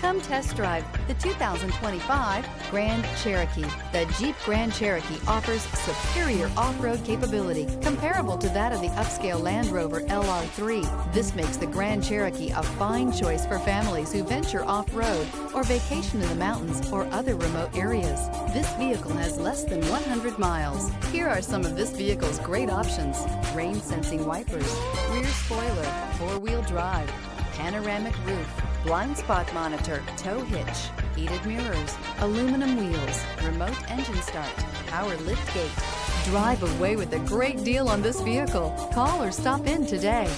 Come test drive the 2025 Grand Cherokee. The Jeep Grand Cherokee offers superior off-road capability comparable to that of the upscale Land Rover LR3. This makes the Grand Cherokee a fine choice for families who venture off-road or vacation in the mountains or other remote areas. This vehicle has less than 100 miles. Here are some of this vehicle's great options: rain-sensing wipers, rear spoiler, four-wheel drive, panoramic roof, blind spot monitor, tow hitch, heated mirrors, aluminum wheels, remote engine start, power lift gate. Drive away with a great deal on this vehicle. Call or stop in today.